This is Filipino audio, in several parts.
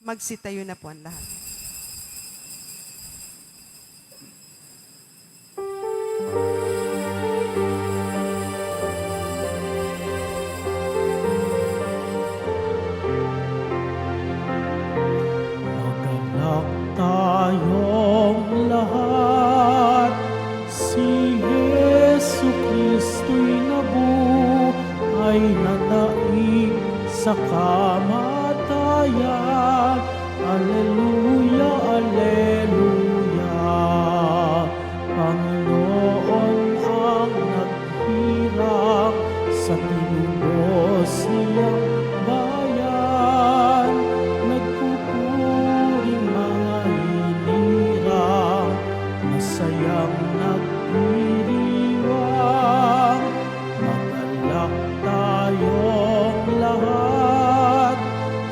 Magsitayo na po ang lahat. Magalak tayong lahat, si Jesu Kristo'y nabuhay na daig sa kamatayan. Alleluia, alleluia. Panginoon ang naghirap sa tinubos niyang bayan. Nagpupuring mga hinirang, masayang nagdiriwang. Magalak tayong lahat,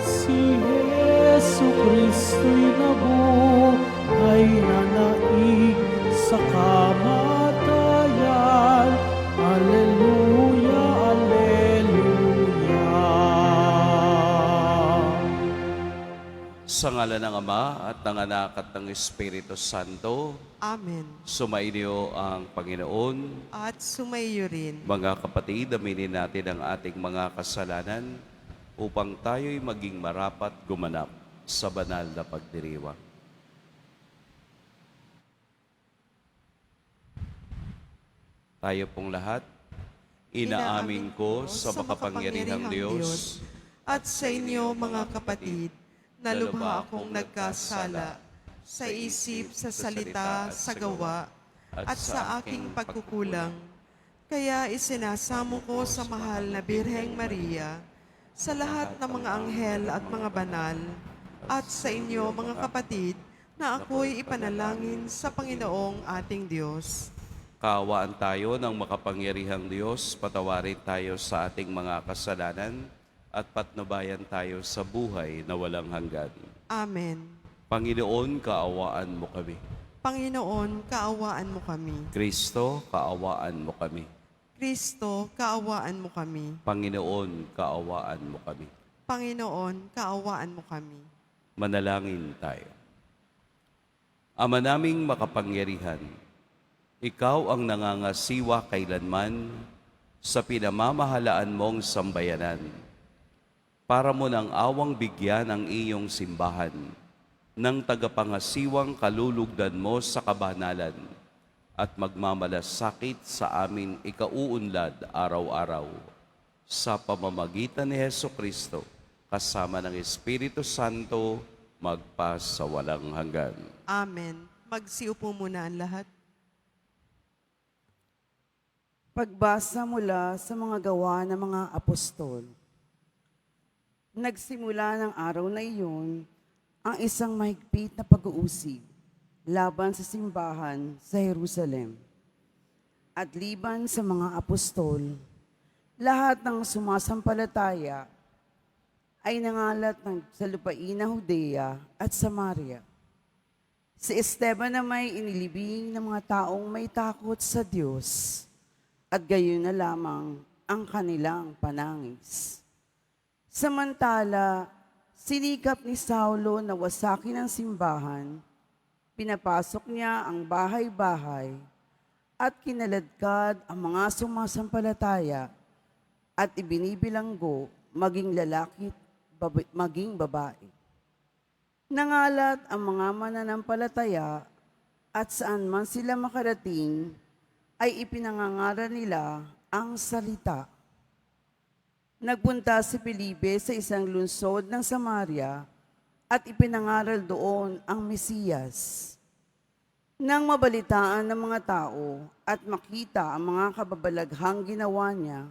si Jesu Kristo'y nabuhay na naig sa kamatayan. Alleluia, alleluia. Sa ngalan ng Ama at ng Anak at ng Espiritu Santo, Amen. sumainyo ang Panginoon. At sumayo rin. Mga kapatid, aminin natin ang ating mga kasalanan upang tayo'y maging marapat gumanap sa banal na pagdiriwang. Tayo pong lahat, inaamin ko sa makapangyarihang Diyos at sa inyo mga kapatid, na lubha akong nagkasala sa isip, sa salita, sa gawa, at sa aking pagkukulang. Kaya isinasamo ko sa mahal na Birheng Maria, sa lahat ng mga anghel at mga banal, at sa inyo mga kapatid, na ako'y ipanalangin sa Panginoong ating Diyos. Kaawaan tayo ng makapangyarihang Diyos, patawarin tayo sa ating mga kasalanan at patnubayan tayo sa buhay na walang hanggan. Amen. Panginoon, kaawaan mo kami. Panginoon, kaawaan mo kami. Kristo, kaawaan mo kami. Kristo, kaawaan mo kami. Panginoon, kaawaan mo kami. Panginoon, kaawaan mo kami. Manalangin tayo. Ama naming makapangyarihan, Ikaw ang nangangasiwa kailanman sa pinamamahalaan mong sambayanan, para mo ng awang bigyan ang iyong simbahan ng tagapangasiwang kalulugdan mo sa kabanalan at magmamalasakit sa amin ikauunlad araw-araw. Sa pamamagitan ni Jesucristo, kasama ng Espiritu Santo, magpa sa walang hanggan. Amen. Magsiupo muna ang lahat. Pagbasa mula sa mga gawa ng mga apostol. Nagsimula ng araw na iyon ang isang mahigpit na pag-uusig laban sa simbahan sa Jerusalem. At liban sa mga apostol, lahat ng sumasampalataya ay nangalat sa lupain na Judea at Samaria. Si Esteban na may inilibing ng mga taong may takot sa Diyos, at gayon na lamang ang kanilang panangis. Samantala, sinikap ni Saulo na wasakin ang simbahan, pinapasok niya ang bahay-bahay, at kinaladkad ang mga sumasampalataya, at ibinibilanggo maging lalaki maging babae. Nangalat ang mga mananampalataya, at saan man sila makarating, ay ipinangangaral nila ang salita. Nagpunta si Felipe sa isang lungsod ng Samaria at ipinangaral doon ang Mesiyas. Nang mabalitaan ng mga tao at makita ang mga kababalaghang ginawa niya,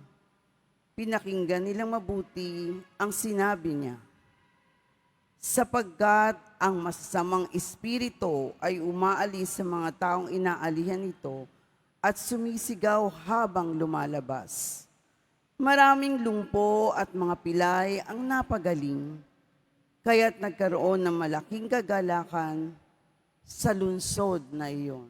pinakinggan nilang mabuti ang sinabi niya. Sapagkat ang masasamang espiritu ay umaalis sa mga taong inaalihan nito at sumisigaw habang lumalabas. Maraming lumpo at mga pilay ang napagaling, kaya't nagkaroon ng malaking kagalakan sa lungsod na iyon.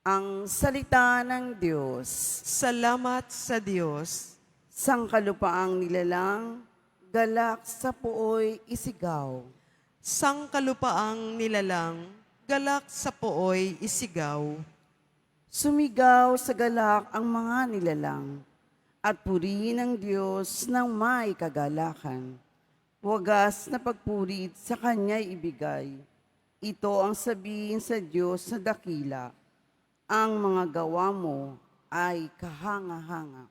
Ang salita ng Diyos. Salamat sa Diyos. Sangkalupaang nilalang, galak sa puoy isigaw. Sangkalupaang nilalang, galak sa pooy isigaw. Sumigaw sa galak ang mga nilalang, at purihin ang Diyos ng may kagalakan. Wagas na pagpurit sa Kanya'y ibigay. Ito ang sabihin sa Diyos na dakila. Ang mga gawa mo ay kahanga-hanga.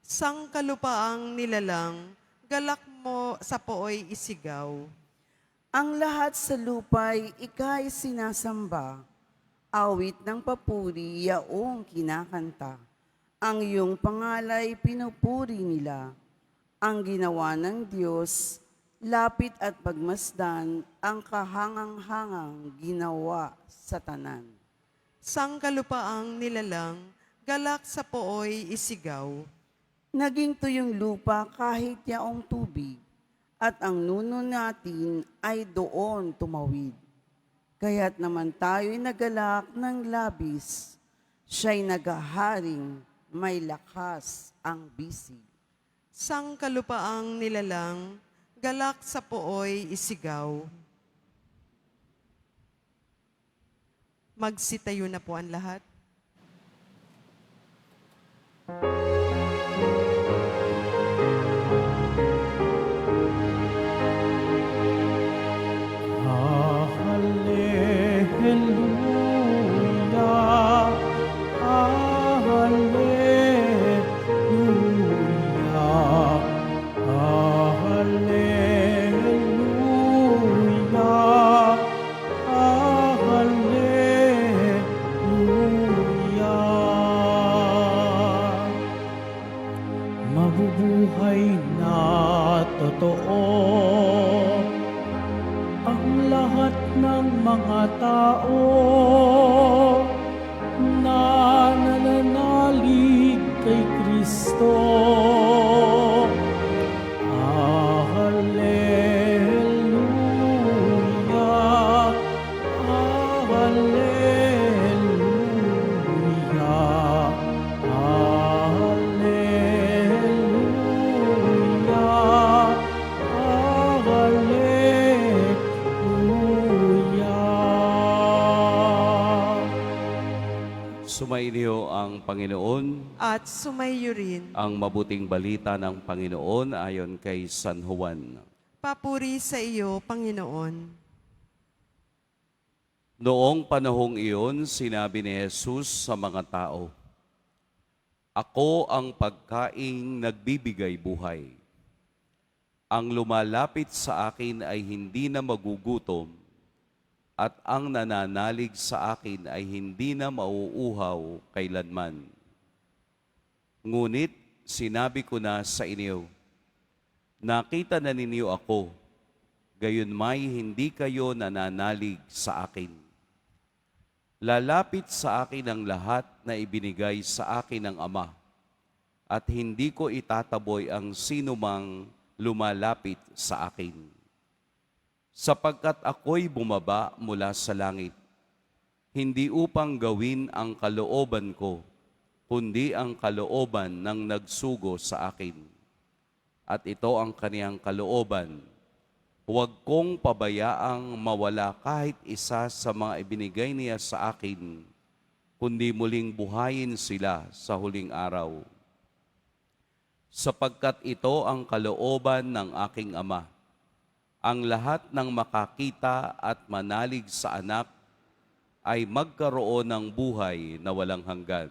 Sangkalupaang nilalang, galak mo sa pooy isigaw. Ang lahat sa lupa'y ika'y sinasamba. Awit ng papuri yaong kinakanta. Ang iyong pangalay pinupuri nila. Ang ginawa ng Diyos, lapit at pagmasdan, ang kahangang-hangang ginawa sa tanan. Sangkalupaang nilalang, galak sa pooy isigaw. Naging tuyong lupa kahit yaong tubig, at ang nuno natin ay doon tumawid. Kaya't naman tayo'y nagalak ng labis, siya'y nagaharing may lakas ang bisig. Sangkalupaang nilalang, galak sa pooy isigaw. Magsitayo na po ang lahat. Hallelujah, hallelujah, hallelujah, hallelujah. Mabubuhay na totoo ang lahat ng mga tao na nananalig kay Kristo. Hallelujah, hallelujah, hallelujah, hallelujah. Sumainyo ang Panginoon. At sumayo rin, Ang mabuting balita ng Panginoon ayon kay San Juan. papuri sa iyo, Panginoon. Noong panahong iyon, sinabi ni Jesus sa mga tao, "Ako ang pagkaing nagbibigay buhay. Ang lumalapit sa akin ay hindi na magugutom, at ang nananalig sa akin ay hindi na mauuhaw kailanman. Ngunit sinabi ko na sa inyo, nakita na ninyo ako, gayon may hindi kayo nananalig sa akin. Lalapit sa akin ang lahat na ibinigay sa akin ng Ama, at hindi ko itataboy ang sinumang lumalapit sa akin. Sapagkat ako'y bumaba mula sa langit, hindi upang gawin ang kalooban ko, kundi ang kalooban ng nagsugo sa akin. At ito ang kaniyang kalooban, huwag kong pabayaang mawala kahit isa sa mga ibinigay niya sa akin, kundi muling buhayin sila sa huling araw. Sapagkat ito ang kalooban ng aking Ama, ang lahat ng makakita at manalig sa anak ay magkaroon ng buhay na walang hanggan,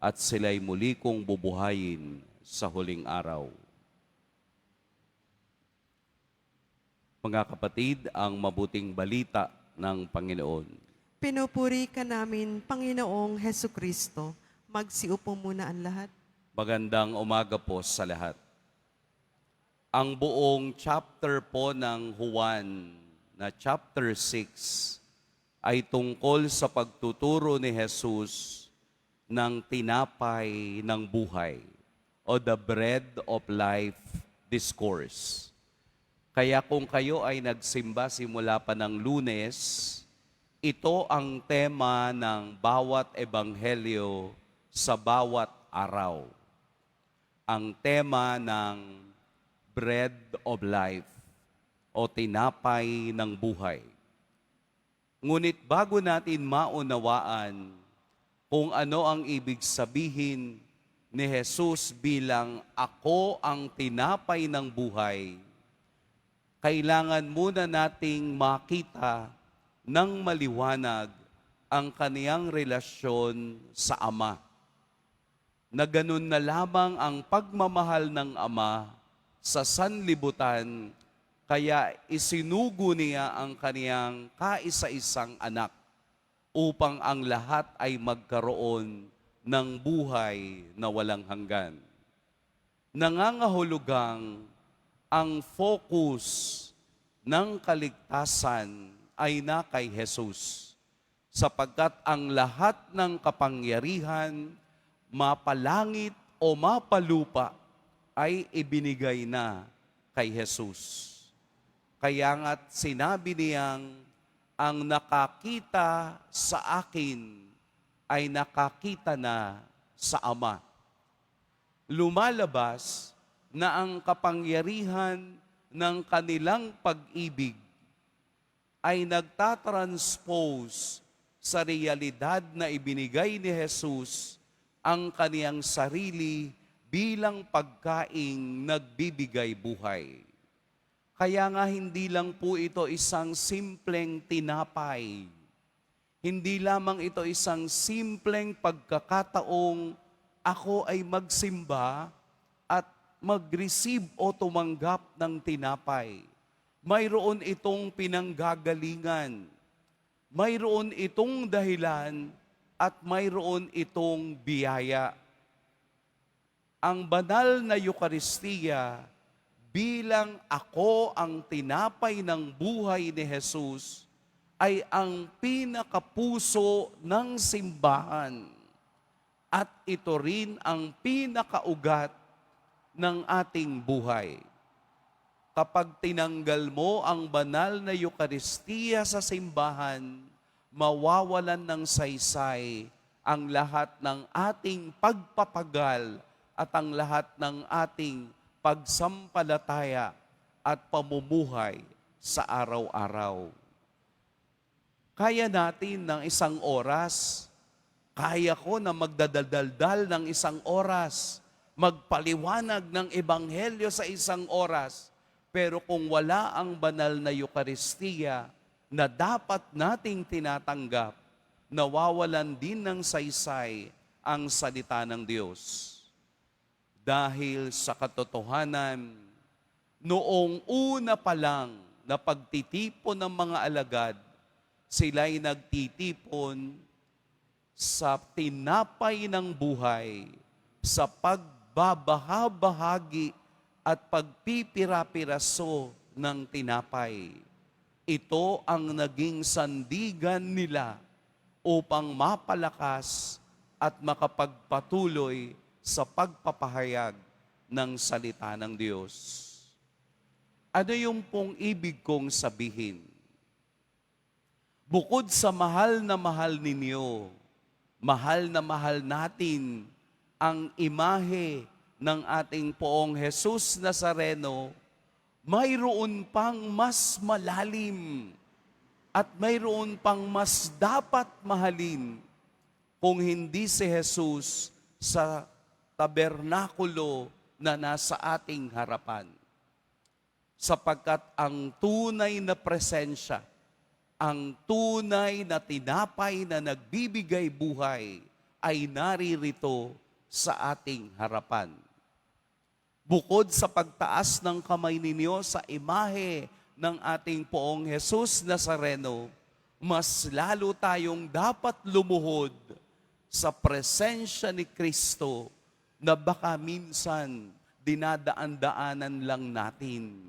at sila'y muli kong bubuhayin sa huling araw." Mga kapatid, ang mabuting balita ng Panginoon. Pinupuri ka namin, Panginoong Heso Kristo. Magsiupo muna ang lahat. Magandang umaga po sa lahat. Ang buong chapter po ng Juan na chapter 6 ay tungkol sa pagtuturo ni Jesus ng tinapay ng buhay o the bread of life discourse. Kaya kung kayo ay nagsimba simula pa ng Lunes, ito ang tema ng bawat ebanghelyo sa bawat araw. Ang tema ng bread of life o tinapay ng buhay. Ngunit bago natin maunawaan kung ano ang ibig sabihin ni Jesus bilang ako ang tinapay ng buhay, kailangan muna nating makita ng maliwanag ang kaniyang relasyon sa Ama. Na ganun na lamang ang pagmamahal ng Ama sa sanlibutan, kaya isinugo niya ang kaniyang kaisa-isang anak upang ang lahat ay magkaroon ng buhay na walang hanggan. Nangangahulugang ang focus ng kaligtasan ay na kay Jesus, sapagkat ang lahat ng kapangyarihan, mapalangit o mapalupa, ay ibinigay na kay Jesus. Kaya nga't sinabi niyang, ang nakakita sa akin ay nakakita na sa Ama. Lumalabas na ang kapangyarihan ng kanilang pag-ibig ay nagtatranspose sa realidad na ibinigay ni Jesus ang kaniyang sarili bilang pagkaing nagbibigay buhay. Kaya nga hindi lang po ito isang simpleng tinapay. Hindi lamang ito isang simpleng pagkakataong ako ay magsimba at mag-receive o tumanggap ng tinapay. Mayroon itong pinanggagalingan. Mayroon itong dahilan at mayroon itong biyaya. Ang banal na Eukaristiya bilang ako ang tinapay ng buhay ni Jesus ay ang pinakapuso ng simbahan. At ito rin ang pinakaugat ng ating buhay. Kapag tinanggal mo ang banal na Eukaristiya sa simbahan, mawawalan ng saysay ang lahat ng ating pagpapagal at ang lahat ng ating pagsampalataya at pamumuhay sa araw-araw. Kaya natin ng isang oras, kaya ko na magdadaldal ng isang oras, magpaliwanag ng ebanghelyo sa isang oras, pero kung wala ang banal na Eukaristiya na dapat nating tinatanggap, nawawalan din ng saysay ang salita ng Diyos. Dahil sa katotohanan, noong una pa lang na pagtitipon ng mga alagad, sila'y nagtitipon sa tinapay ng buhay, sa pagbabahabahagi at pagpipira-piraso ng tinapay. Ito ang naging sandigan nila upang mapalakas at makapagpatuloy sa pagpapahayag ng salita ng Diyos. Ano yung pong ibig kong sabihin? Bukod sa mahal ninyo, mahal na mahal natin ang imahe ng ating Poong Jesus Nazareno, mayroon pang mas malalim at mayroon pang mas dapat mahalin kung hindi si Jesus sa tabernakulo na nasa ating harapan. Sapagkat ang tunay na presensya, ang tunay na tinapay na nagbibigay buhay ay naririto sa ating harapan. Bukod sa pagtaas ng kamay ninyo sa imahe ng ating Poong Jesus Nazareno, mas lalo tayong dapat lumuhod sa presensya ni Kristo na baka minsan dinadaan-daanan lang natin.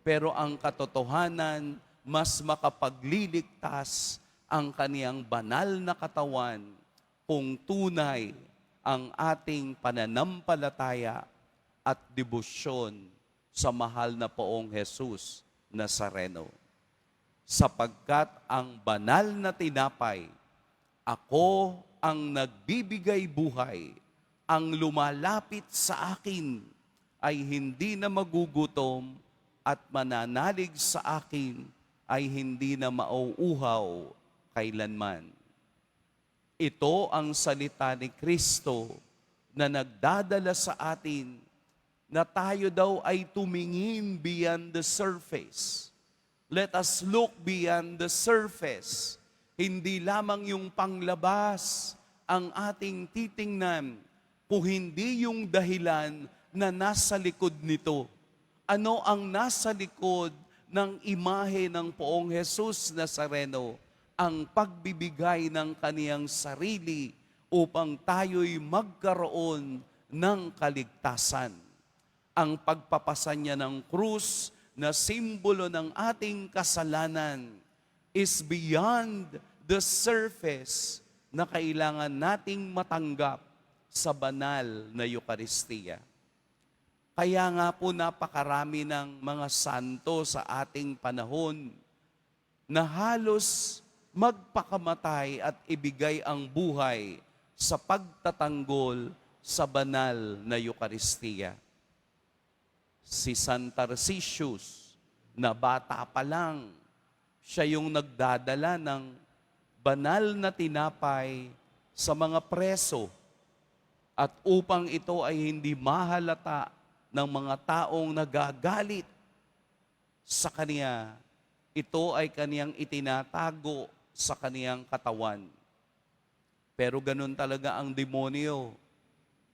Pero ang katotohanan, mas makapagliligtas ang kaniyang banal na katawan kung tunay ang ating pananampalataya at debosyon sa mahal na Poong Jesus Nazareno. Sapagkat ang banal na tinapay, ako ang nagbibigay buhay, ang lumalapit sa akin ay hindi na magugutom at mananalig sa akin ay hindi na mauuhaw kailanman. Ito ang salita ni Kristo na nagdadala sa atin na tayo daw ay tumingin beyond the surface. Let us look beyond the surface. Hindi lamang yung panglabas ang ating titingnan, kung hindi yung dahilan na nasa likod nito. Ano ang nasa likod ng imahe ng Poong Jesus Nazareno? Ang pagbibigay ng kaniyang sarili upang tayo'y magkaroon ng kaligtasan. Ang pagpapasa niya ng krus na simbolo ng ating kasalanan is beyond the surface na kailangan nating matanggap sa banal na Eucharistia. Kaya nga po napakarami ng mga santo sa ating panahon na halos magpakamatay at ibigay ang buhay sa pagtatanggol sa banal na Eucharistia. Si San Tarcisius, na bata pa lang, siya yung nagdadala ng banal na tinapay sa mga preso at upang ito ay hindi mahalata ng mga taong nagagalit sa kaniya, ito ay kaniyang itinatago sa kaniyang katawan. Pero ganun talaga ang demonyo.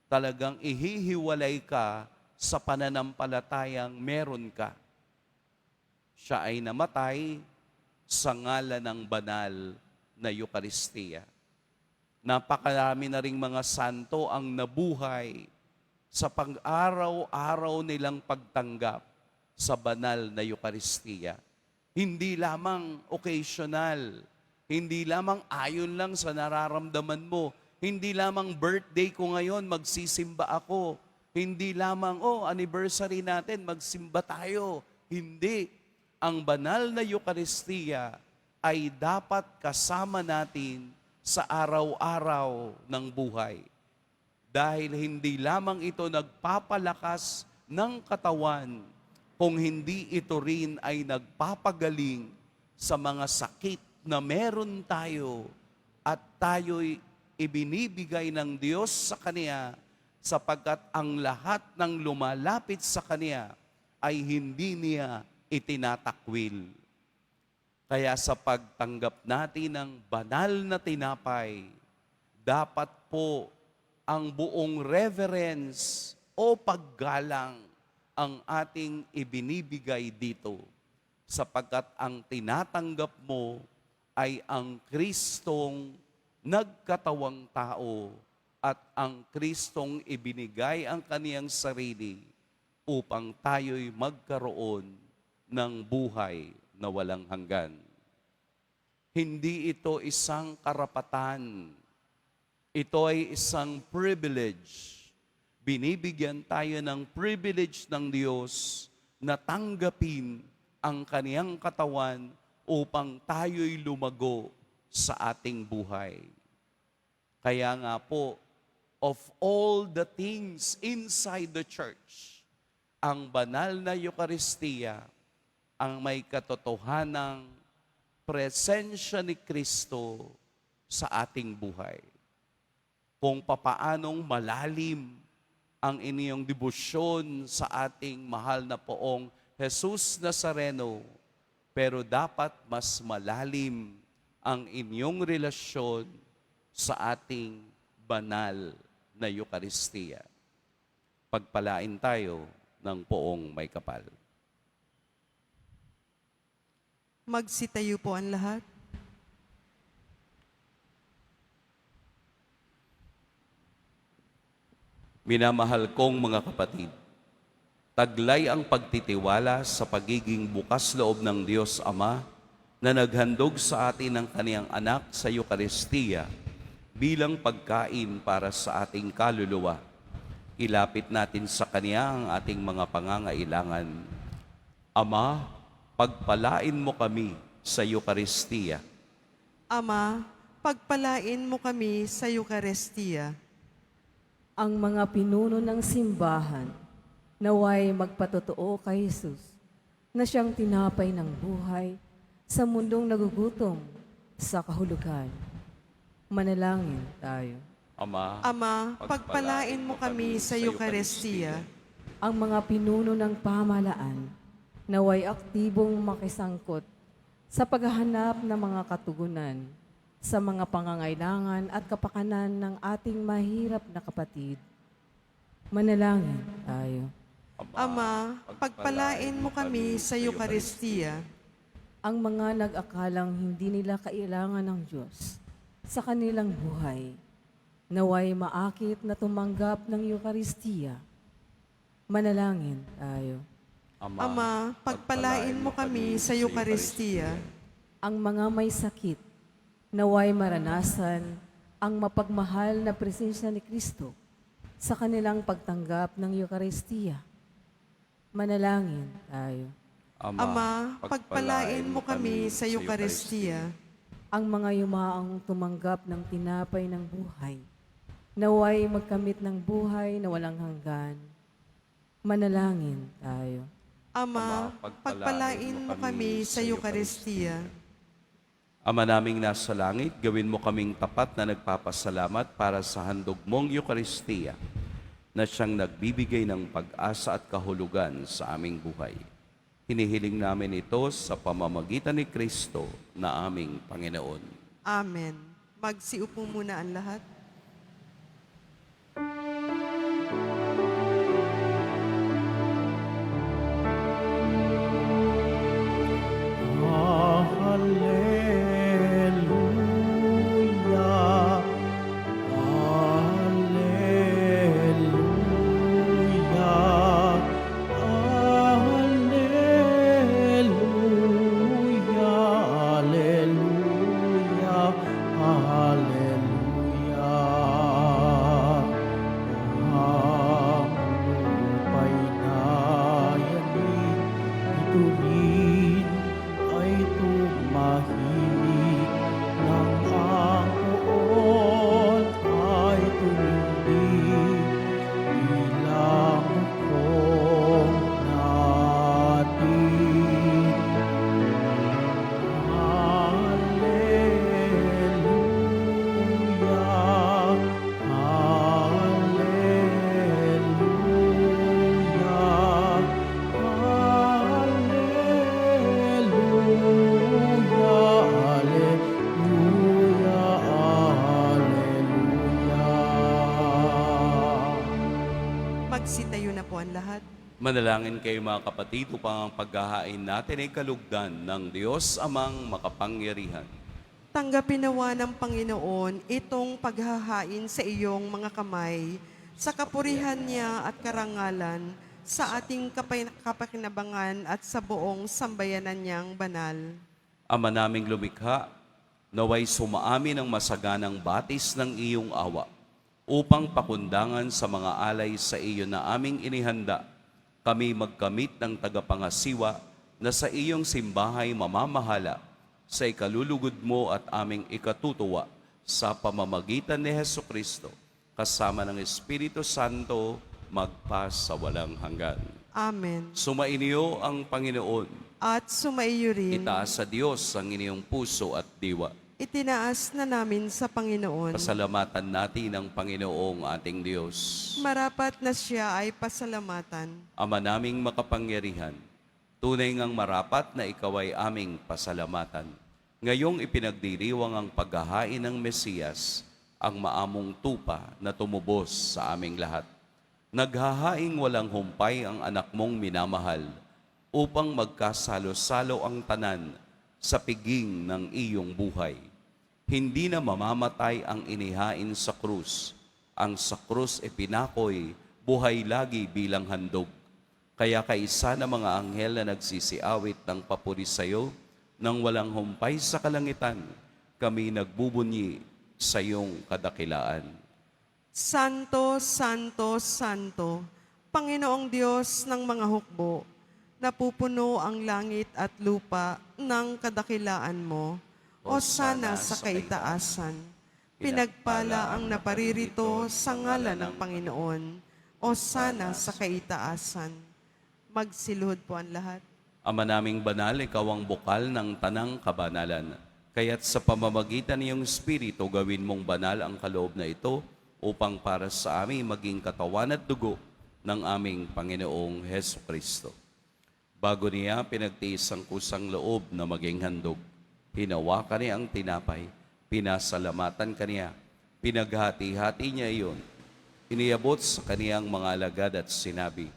Talagang ihihiwalay ka sa pananampalatayang meron ka. Siya ay namatay sa ngalan ng banal na Eucharistia. Napakarami na ring mga santo ang nabuhay sa pang-araw-araw nilang pagtanggap sa banal na Eucharistia. Hindi lamang occasional, hindi lamang ayon lang sa nararamdaman mo, hindi lamang birthday ko ngayon, magsisimba ako, hindi lamang, anniversary natin, magsimba tayo. Hindi. Ang banal na Eucharistia ay dapat kasama natin sa araw-araw ng buhay. Dahil hindi lamang ito nagpapalakas ng katawan, kung hindi ito rin ay nagpapagaling sa mga sakit na meron tayo at tayo'y ibinibigay ng Diyos sa Kanya sapagkat ang lahat ng lumalapit sa Kanya ay hindi niya itinatakwil. Kaya sa pagtanggap natin ng banal na tinapay, dapat po ang buong reverence o paggalang ang ating ibinibigay dito sapagkat ang tinatanggap mo ay ang Kristong nagkatawang tao at ang Kristong ibinigay ang kaniyang sarili upang tayo'y magkaroon ng buhay na walang hanggan. Hindi ito isang karapatan. Ito ay isang privilege. Binibigyan tayo ng privilege ng Diyos na tanggapin ang kaniyang katawan upang tayo'y lumago sa ating buhay. Kaya nga po, of all the things inside the church, ang banal na Eucharistia ang may katotohanang presensya ni Kristo sa ating buhay. Kung papaanong malalim ang inyong debosyon sa ating mahal na Poong Jesus Nazareno, pero dapat mas malalim ang inyong relasyon sa ating banal na Eucharistia. Pagpalain tayo ng Poong may kapal. Magsitayo po ang lahat. Minamahal kong mga kapatid, taglay ang pagtitiwala sa pagiging bukas loob ng Diyos Ama na naghandog sa atin ng kaniyang anak sa Eucharistia bilang pagkain para sa ating kaluluwa. Ilapit natin sa Kaniya ang ating mga pangangailangan. Ama, pagpalain mo kami sa Eucharistia. Ama, pagpalain mo kami sa Eucharistia. Ang mga pinuno ng simbahan, Naway magpatotoo kay Jesus na siyang tinapay ng buhay sa mundong nagugutom sa kahulugan. Manalangin tayo. Ama, pagpalain mo kami sa Eucharistia. Ang mga pinuno ng pamahalaan naway aktibong makisangkot sa paghahanap ng mga katugunan sa mga pangangailangan at kapakanan ng ating mahirap na kapatid. Manalangin tayo. Ama, pagpalain mo kami sa Eucharistia. Ang mga nag-akalang hindi nila kailangan ng Diyos sa kanilang buhay, naway maakit na tumanggap ng Eucharistia. Manalangin tayo. Ama, pagpalain mo kami sa Eucharistia. Ang mga may sakit, naway maranasan ang mapagmahal na presensya ni Kristo sa kanilang pagtanggap ng Eucharistia. Manalangin tayo. Ama, pagpalain mo kami sa Eucharistia. Ang mga yumaang tumanggap ng tinapay ng buhay, naway magkamit ng buhay na walang hanggan. Manalangin tayo. Ama, pagpalain mo kami sa Eucharistia. Ama naming nasa langit, gawin mo kaming tapat na nagpapasalamat para sa handog mong Eucharistia na siyang nagbibigay ng pag-asa at kahulugan sa aming buhay. Hinihiling namin ito sa pamamagitan ni Kristo na aming Panginoon. Amen. Magsiupo muna ang lahat. Hallelujah, Hallelujah, Hallelujah, Hallelujah, Hallelujah. Ang lupa'y nayanig, ito rin ay tumahimik nang ang poon ay tumindig bilang hukong natin. Hallelujah, Hallelujah, Magsitayo na po ang lahat. Manalangin kayo mga kapatid upang ang paghahain natin ay kalugdan ng Diyos amang makapangyarihan. Tanggapin nawa ng Panginoon itong paghahain sa iyong mga kamay, sa kapurihan niya at karangalan, sa ating kapakinabangan at sa buong sambayanan niyang banal. Ama naming lumikha, naway sumaami ng masaganang batis ng iyong awa, upang pakundangan sa mga alay sa iyo na aming inihanda, kami magkamit ng tagapangasiwa na sa iyong simbahay mamamahala, sa ikalulugod mo at aming ikatutuwa sa pamamagitan ni Hesukristo, kasama ng Espiritu Santo, magpa sa walang hanggan. Amen. Sumainyo ang Panginoon. At sumaiyo rin, Itaas sa Diyos ang inyong puso at diwa. itinaas na namin sa Panginoon. Pasalamatan natin ang Panginoong ating Diyos. Marapat na siya ay pasalamatan. Ama naming makapangyarihan, tunay ngang marapat na ikaw ay aming pasalamatan. Ngayong ipinagdiriwang ang paghahain ng Mesiyas, ang maamong tupa na tumubos sa aming lahat. Naghahaing walang humpay ang anak mong minamahal, upang magkasalo-salo ang tanan sa piging ng iyong buhay. Hindi na mamamatay ang inihain sa krus. Ang sa krus ipinakoy, buhay lagi bilang handog. Kaya kaisa na mga anghel na nagsisiawit ng papuri sa iyo, nang walang humpay sa kalangitan, kami nagbubunyi sa iyong kadakilaan. Santo, Santo, Santo, Panginoong Diyos ng mga hukbo, napupuno ang langit at lupa ng kadakilaan mo. O sana sa kaitaasan, pinagpala ang naparirito sa ngalan ng Panginoon. o sana sa kaitaasan. Magsiluhod po ang lahat. Ama naming banal, ikaw ang bukal ng tanang kabanalan. Kaya't sa pamamagitan ng iyong Espiritu, gawin mong banal ang kaloob na ito upang para sa amin maging katawan at dugo ng aming Panginoong Heso Kristo. Bago niya pinagtiis ang kusang loob na maging handog, hinawakan niya ang tinapay, pinasalamatan kaniya, pinaghati-hati niya iyon, iniabot sa kaniyang mga alagad at sinabi,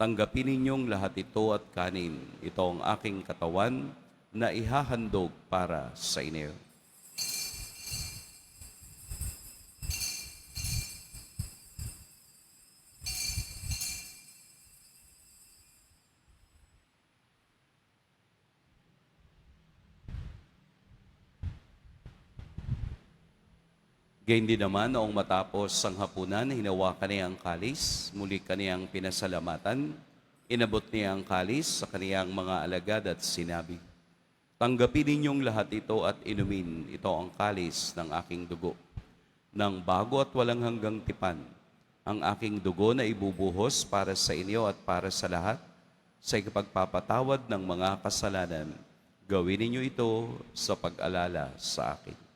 "Tanggapin ninyong lahat ito at kanin. Ito ang aking katawan na ihahandog para sa inyo." Gayun din naman, noong matapos ang hapunan, hinawakan niya ang kalis, muli kaniyang pinasalamatan, inabot niya ang kalis sa kaniyang mga alagad at sinabi, "Tanggapin ninyong lahat ito at inumin. Ito ang kalis ng aking dugo, ng bago at walang hanggang tipan, ang aking dugo na ibubuhos para sa inyo at para sa lahat, sa ikapagpapatawad ng mga kasalanan. Gawin ninyo ito sa pag-alala sa akin."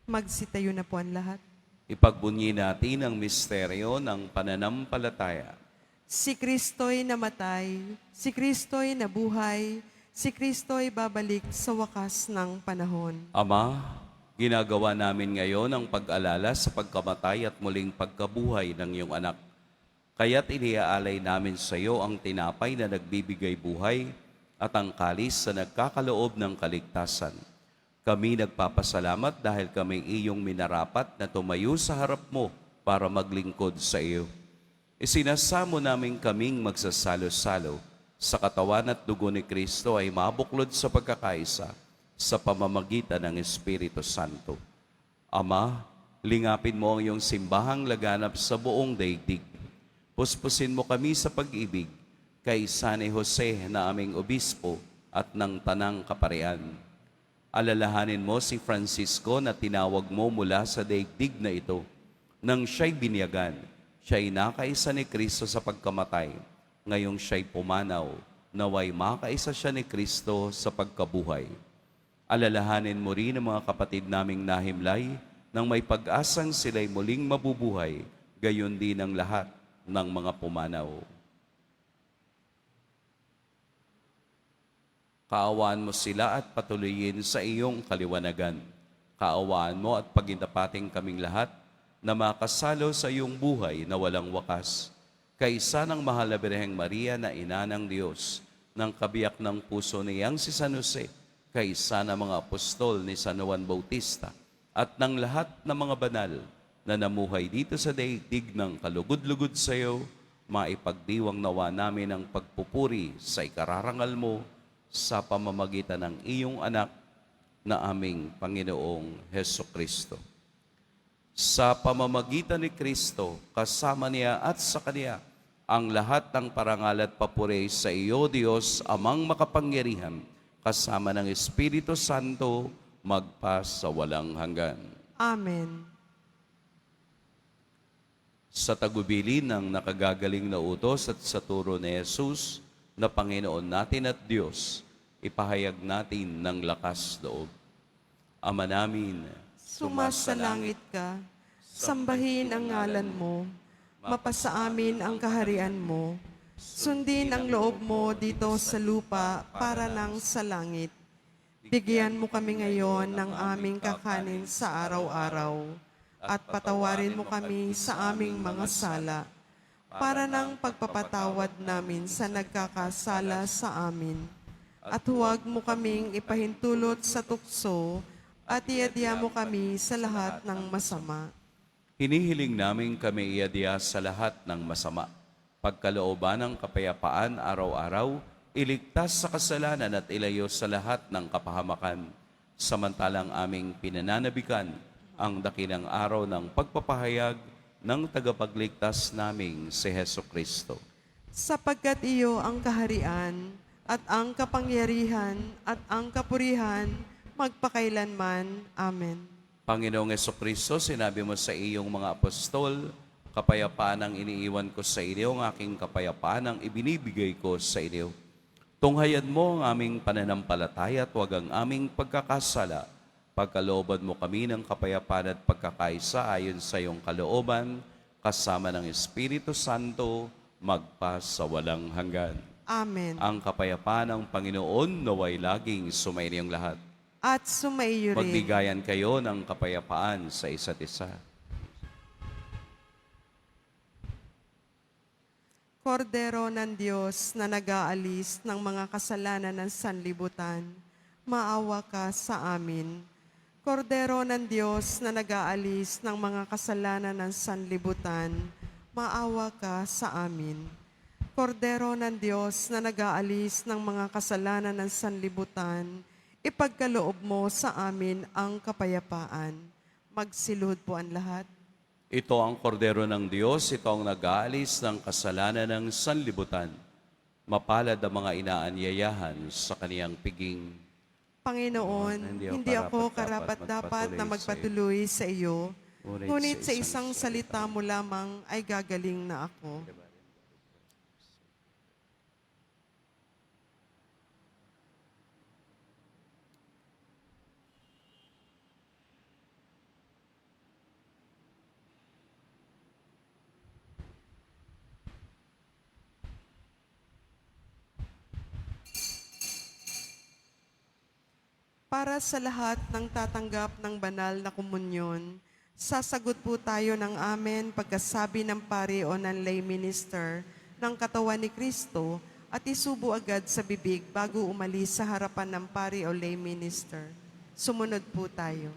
Magsitayo na po ang lahat. Ipagbunyi natin ang misteryo ng pananampalataya. Si Kristo'y namatay, si Kristo'y nabuhay, si Kristo'y babalik sa wakas ng panahon. Ama, ginagawa namin ngayon ang pag-alala sa pagkamatay at muling pagkabuhay ng iyong anak. Kaya't iniaalay namin sa iyo ang tinapay na nagbibigay buhay at ang kalis na nagkakaloob ng kaligtasan. Kami nagpapasalamat dahil kami iyong minarapat na tumayo sa harap mo para maglingkod sa iyo. Isinasamo namin kaming magsasalo-salo sa katawan at dugo ni Kristo ay mabuklod sa pagkakaisa sa pamamagitan ng Espiritu Santo. Ama, lingapin mo ang iyong simbahang laganap sa buong daigdig. Puspusin mo kami sa pag-ibig kay San Jose na aming obispo at ng tanang kaparian. Alalahanin mo si Francisco na tinawag mo mula sa daigdig na ito. Nang siya'y binyagan, siya'y nakaisa ni Kristo sa pagkamatay. Ngayong siya'y pumanaw, naway makaisa siya ni Kristo sa pagkabuhay. Alalahanin mo rin ang mga kapatid naming nahimlay nang may pag-asang sila'y muling mabubuhay, gayon din ang lahat ng mga pumanaw. Kaawaan mo sila at patuloyin sa iyong kaliwanagan. Kaawaan mo at pagindapating kaming lahat na makasalo sa iyong buhay na walang wakas. Kaisa ng mahal na Birheng Maria na ina ng Diyos, ng kabiyak ng puso niyang si San Jose, kaisa ng mga apostol ni San Juan Bautista, at ng lahat ng mga banal na namuhay dito sa daigdig ng kalugod-lugod sa iyo, maipagdiwang nawa namin ang pagpupuri sa ikararangal mo sa pamamagitan ng iyong anak na aming Panginoong Heso Kristo. Sa pamamagitan ni Kristo, kasama niya at sa Kaniya, ang lahat ng parangal at papuri sa iyo, Diyos, Amang makapangyarihan, kasama ng Espiritu Santo, magpa sa walang hanggan. Amen. Sa tagubili ng nakagagaling na utos at sa turo ni Jesus, na Panginoon natin at Diyos, ipahayag natin ng lakas loob. Ama namin, Sumasalangit ka, sambahin ang ngalan mo, mapasa amin ang kaharian mo, sundin ang loob mo dito sa lupa para nang sa langit. Bigyan mo kami ngayon ng aming kakanin sa araw-araw, at patawarin mo kami sa aming mga sala, para ng pagpapatawad namin sa nagkakasala sa amin. At huwag mo kaming ipahintulot sa tukso at iadya mo kami sa lahat ng masama. hinihiling namin kami iadya sa lahat ng masama. Pagkalooban ng kapayapaan araw-araw, iligtas sa kasalanan at ilayo sa lahat ng kapahamakan. Samantalang aming pinananabikan ang dakilang araw ng pagpapahayag ng tagapagligtas naming si Heso Kristo. Sapagkat iyo ang kaharian at ang kapangyarihan at ang kapurihan magpakailanman. Amen. Panginoong Kristo, sinabi mo sa iyong mga apostol, kapayapaan ang iniiwan ko sa inyo, ang aking kapayapaan ang ibinibigay ko sa inyo. Tunghayan mo ang aming pananampalataya at huwag ang aming pagkakasala. Pagkalooban mo kami ng kapayapaan at pagkakaisa ayon sa iyong kalooban, kasama ng Espiritu Santo, magpa sa walang hanggan. Amen. Ang kapayapaan ng Panginoon naway laging sumainiyong lahat. At sumaiyo rin. Magbigayan kayo ng kapayapaan sa isa't isa. Kordero ng Diyos na nag-aalis ng mga kasalanan ng sanlibutan, maawa ka sa amin. Kordero ng Diyos na nag-aalis ng mga kasalanan ng sanlibutan, maawa ka sa amin. Kordero ng Diyos na nag-aalis ng mga kasalanan ng sanlibutan, ipagkaloob mo sa amin ang kapayapaan. Magsiluhod po ang lahat. Ito ang kordero ng Diyos, ito ang nag-aalis ng kasalanan ng sanlibutan. Mapalad ang mga inaanyayahan sa kaniyang piging. Panginoon, hindi ako karapat-dapat na magpatuloy sa iyo, ngunit sa isang salita mo lamang ay gagaling na ako. Para sa lahat ng tatanggap ng banal na komunyon, sasagot po tayo ng amen pagkasabi ng pari o ng lay minister ng katawan ni Kristo at isubo agad sa bibig bago umalis sa harapan ng pari o lay minister. Sumunod po tayo.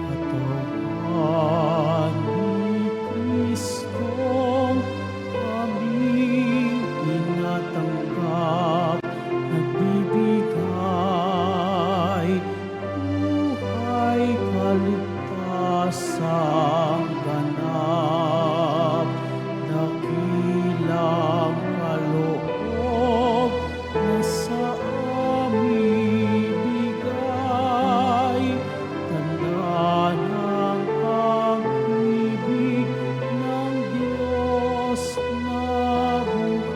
Katawan ni Kristong aming tinatanggap, nagbibigay buhay, kaligtasang ganap, dakilang kaloob na sa aming bigay. Tanda ng pag-ibig ng Diyos na buhay.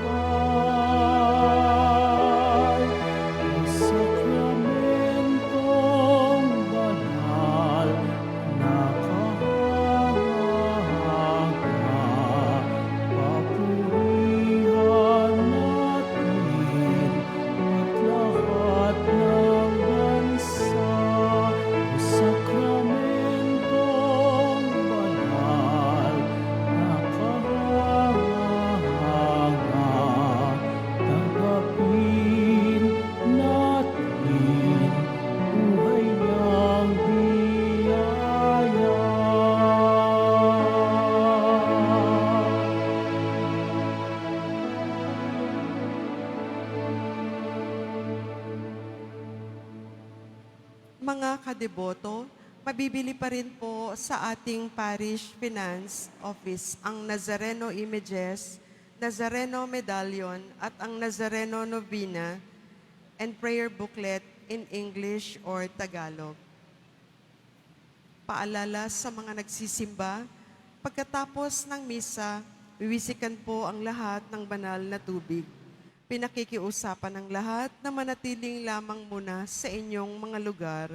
Ang sakramentong banal na kahanga, papurihan natin at lahat ng bansa. Ang sakramentong banal na kahanga, tanggapin natin buhay ng biyaya. Mga kadeboto, mabibili pa rin po sa ating Parish Finance Office ang Nazareno Images, Nazareno Medallion at ang Nazareno Novena and Prayer Booklet in English or Tagalog. Paalala sa mga nagsisimba, pagkatapos ng misa, wiwisikan po ang lahat ng banal na tubig. Pinakikiusapan ng lahat na manatiling lamang muna sa inyong mga lugar.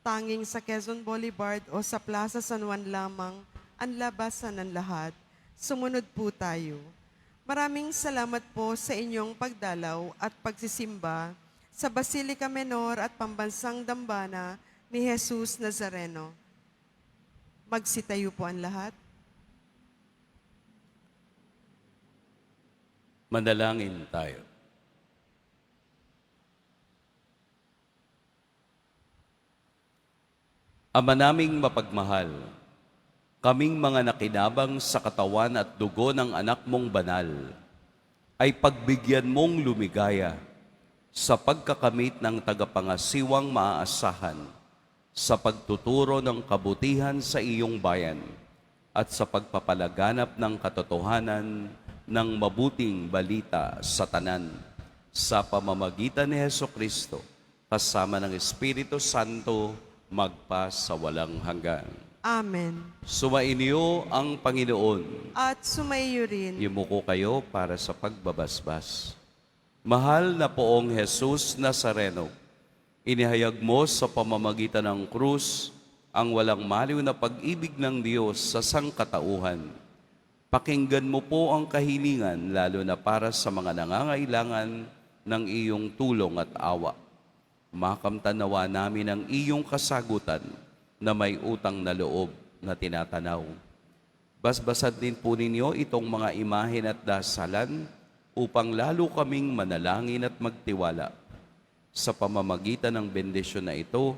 Tanging sa Quezon Boulevard o sa Plaza San Juan lamang ang labasan ng lahat. Sumunod po tayo. Maraming salamat po sa inyong pagdalaw at pagsisimba sa Basilica Menor at Pambansang Dambana ni Jesus Nazareno. Magsitayo po ang lahat. Manalangin tayo. Ama naming mapagmahal, kaming mga nakinabang sa katawan at dugo ng anak mong banal, ay pagbigyan mong lumigaya sa pagkakamit ng tagapangasiwang maaasahan, sa pagtuturo ng kabutihan sa iyong bayan, at sa pagpapalaganap ng katotohanan ng mabuting balita sa tanan, sa pamamagitan ni Hesukristo, kasama ng Espiritu Santo, magpa sa walang hanggan. Amen. Sumainyo ang Panginoon. At sumaiyo rin. Yumuko kayo para sa pagbabasbas. Mahal na Poong Jesus Nazareno, inihayag mo sa pamamagitan ng krus ang walang maliw na pag-ibig ng Diyos sa sangkatauhan. Pakinggan mo po ang kahilingan lalo na para sa mga nangangailangan ng iyong tulong at awa. Makamtan nawa namin ang iyong kasagutan na may utang na loob na tinatanaw. Basbasan din po ninyo itong mga imahen at dasalan upang lalo kaming manalangin at magtiwala. Sa pamamagitan ng bendisyon na ito,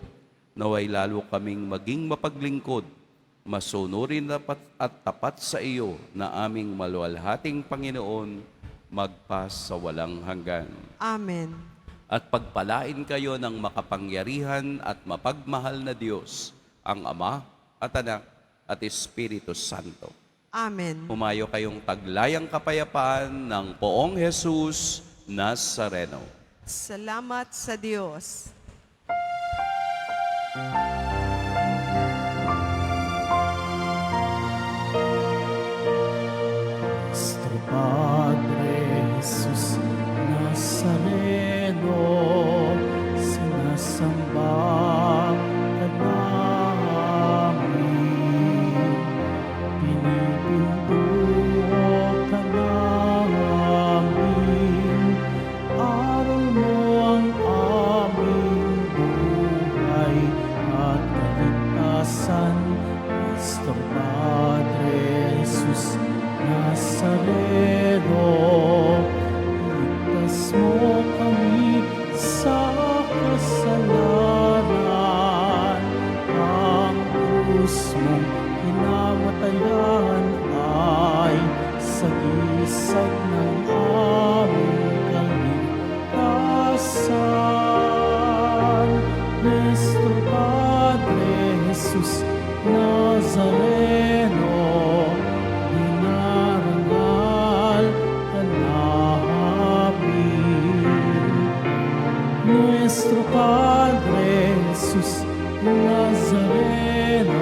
naway lalo kaming maging mapaglingkod, masunurin at tapat sa iyo na aming maluwalhating Panginoon, magpas sa walang hanggan. Amen. At pagpalain kayo ng makapangyarihan at mapagmahal na Diyos, ang Ama at Anak at Espiritu Santo. Amen. Humayo kayong taglayang kapayapaan ng Poong Jesus Nazareno. Salamat sa Diyos. Nuestro Padre Jesus Nazareno, sinasamba ka namin, pinipintuho ka namin, aral mo ang aming buhay at kaligtasan. Nuestro Padre Jesus Nazareno, iligtas mo kami sa kasalanan. Ang krus mong hinamatayan ay sagisag ng aming kaligtasan. Nuestro Padre Jesus Nazareno, dinarangal ka namin. Nuestro Padre Jesus Nazareno,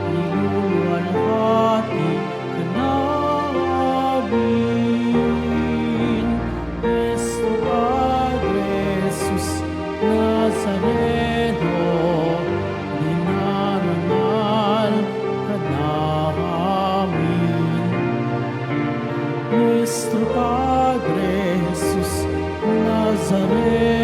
niluluwalhati ka namin. Nuestro Padre Jesus Nazareno, dinarangal ka namin. Nuestro Padre Jesus Nazareno,